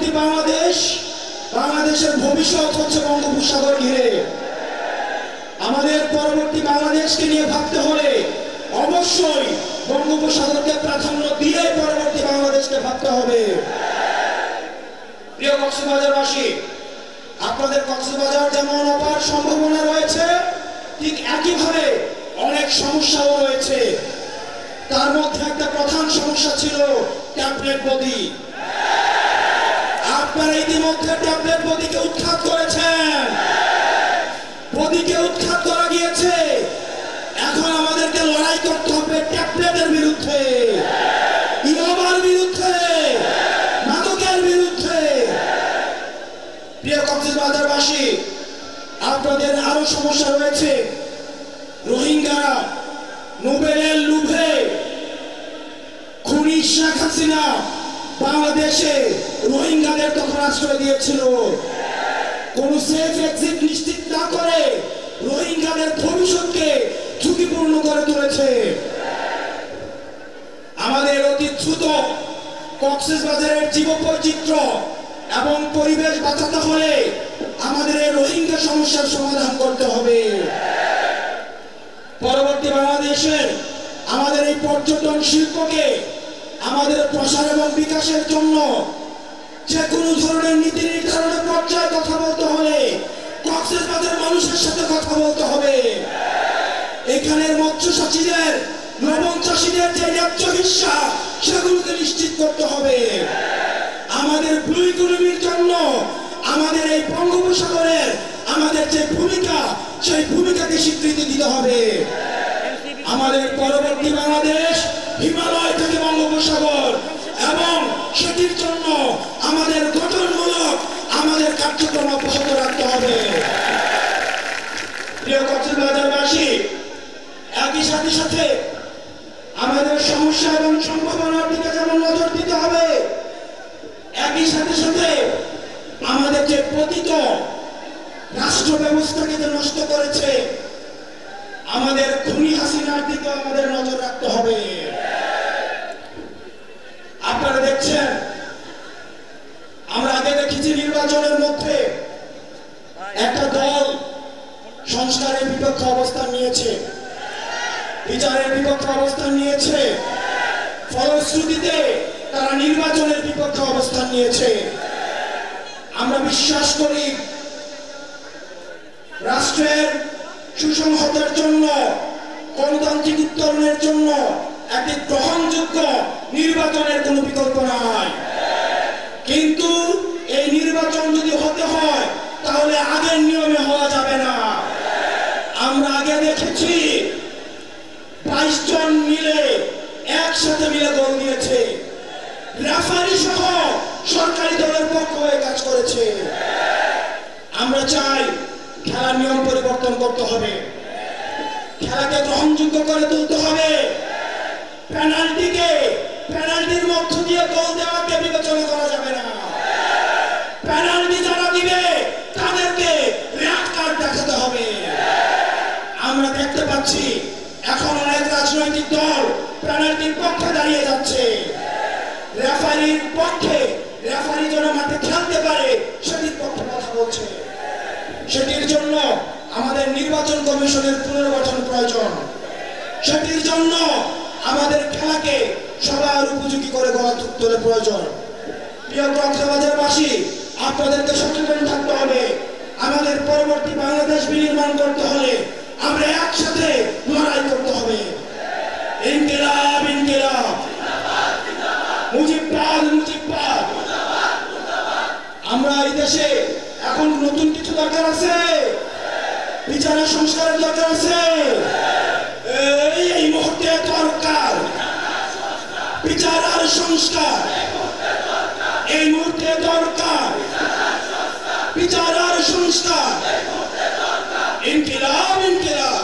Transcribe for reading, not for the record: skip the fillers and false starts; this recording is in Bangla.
পরবর্তী বাংলাদেশের ভবিষ্যৎ হচ্ছে বঙ্গোপসাগর ঘিরে। আমাদের পরবর্তী বাংলাদেশকে নিয়ে ভাবতে হলে অবশ্যই বঙ্গোপসাগরকে প্রাধান্য দিয়ে পরবর্তী বাংলাদেশকে ভাবতে হবে। প্রিয় কক্সবাজারবাসী, আপনাদের কক্সবাজার যেমন অপার সম্ভাবনা রয়েছে, ঠিক একইভাবে অনেক সমস্যাও রয়েছে। তার মধ্যে একটা প্রধান সমস্যা ছিল ট্যাবলেট বদি। আপনারা ইতিমধ্যে ট্যাবলেট বদিকে উৎখাত করেছেন, বদিকে উৎখাত করা গিয়েছে। এখন আমাদেরকে লড়াই করতে হবে ট্যাবলেটের বিরুদ্ধে, ইয়াবার বিরুদ্ধে, মাদকের বিরুদ্ধে। প্রিয় কক্সবাজারবাসী, আপনাদের আরো সমস্যা রয়েছে। রোহিঙ্গারা নোবেলের লোভে খুনি শেখ হাসিনা বাংলাদেশে রোহিঙ্গাদের তখন আশ্রয় দিয়েছিল। কোন সেফ এক্সিট নিশ্চিত না করে রোহিঙ্গাদের ভবিষ্যৎকে ঝুঁকিপূর্ণ করে তুলেছে। আমাদের অতি দ্রুত কক্সবাজারের জীববৈচিত্র্য এবং পরিবেশ বাঁচাতে হলে আমাদের এই রোহিঙ্গা সমস্যার সমাধান করতে হবে। পরবর্তী বাংলাদেশে আমাদের এই পর্যটন শিল্পকে আমাদের প্রসার এবং বিকাশের জন্য যে কোনো ধরনের নীতি নির্ধারণের পর্যায়ে কথা বলতে হলে কক্সবাজারের মানুষের সাথে কথা বলতে হবে। এখানের মৎস্য চাষীদের, লবণ চাষীদের যে ন্যায্য হিস্সা সেগুলোকে নিশ্চিত করতে হবে। আমাদের ব্লু ইকোনমির জন্য আমাদের এই বঙ্গোপসাগরের আমাদের যে ভূমিকা, সেই ভূমিকাকে স্বীকৃতি দিতে হবে। আমাদের পরবর্তী বাংলাদেশ হিমালয় থেকে বঙ্গোপসাগর, এবং সেটির জন্য আমাদের গঠনমূলক আমাদের কার্যক্রম অব্যাহত রাখতে হবে। প্রিয় কক্সবাজারবাসী, একই সাথে সাথে আমাদের সমস্যা এবং সম্ভাবনার দিকে যেমন নজর দিতে হবে, একই সাথে সাথে আমাদের যে পতিত রাষ্ট্র ব্যবস্থাকে যে নষ্ট করেছে আমাদের খুনি হাসিনার দিকে আমাদের নজর রাখতে হবে। আপনারা দেখছেন, আমরা আগে দেখেছি নির্বাচনের মধ্যে একটা দল সংস্কারের বিপক্ষে অবস্থান নিয়েছে, বিচারের বিপক্ষে অবস্থান নিয়েছে, ফলশ্রুতিতে তারা নির্বাচনের বিপক্ষে অবস্থান নিয়েছে। আমরা বিশ্বাস করি রাষ্ট্রের সুসংহতের জন্য, গণতান্ত্রিক উত্তরণের জন্য একটি গ্রহণযোগ্য নির্বাচনের কোনো বিকল্প নাই। কিন্তু এই নির্বাচন যদি হতে হয় তাহলে আগের নিয়মে হওয়া যাবে না। আমরা আগে দেখেছি 22 জন মিলে একসাথে মিলে গোল দিয়েছে, রেফারি সহ সরকারি দলের পক্ষ হয়ে কাজ করেছে। আমরা চাই খেলার নিয়ম পরিবর্তন করতে হবে, খেলাকে গ্রহণযোগ্য করে তুলতে হবে। পেনাল্টির মধ্য দিয়ে গোল দেওয়াকে বিবেচনা করা যাবে না। পেনাল্টি যারা দিবে তাদেরকে রেড কার্ড দেখাতে হবে। আমরা দেখতে পাচ্ছি এখন অনেক রাজনৈতিক দল পেনাল্টির পক্ষে দাঁড়িয়ে যাচ্ছে। রেফারির পক্ষে, রেফারি যেন মাঠে খেলতে পারে সেটির পক্ষে কথা বলছে। সেটির জন্য আমাদের নির্বাচন কমিশনের পুনর্গঠন প্রয়োজন। সেটির জন্য আমাদের খেলাকে সবার উপযোগী করে গড়ে তোলা প্রয়োজন। প্রিয় কক্সবাজারবাসী, আপনাদেরকে সচেতন থাকতে হবে। আমাদের পরবর্তী বাংলাদেশ বিনির্মাণ করতে হলে আমরা একসাথে লড়াই করতে হবে। ইনকিলাব ইনকিলাব, মুজিববাদ মুজিববাদ। আমরা এই দেশে এখন নতুন কিছু দরকার আছে, বিচারের সংস্কারের দরকার আছে। এই মুহূর্তে দরকার বিচার আর সংস্কার, এই মুহূর্তে দরকার বিচার আর সংস্কার। ইনকিলাব ইনকিলাব।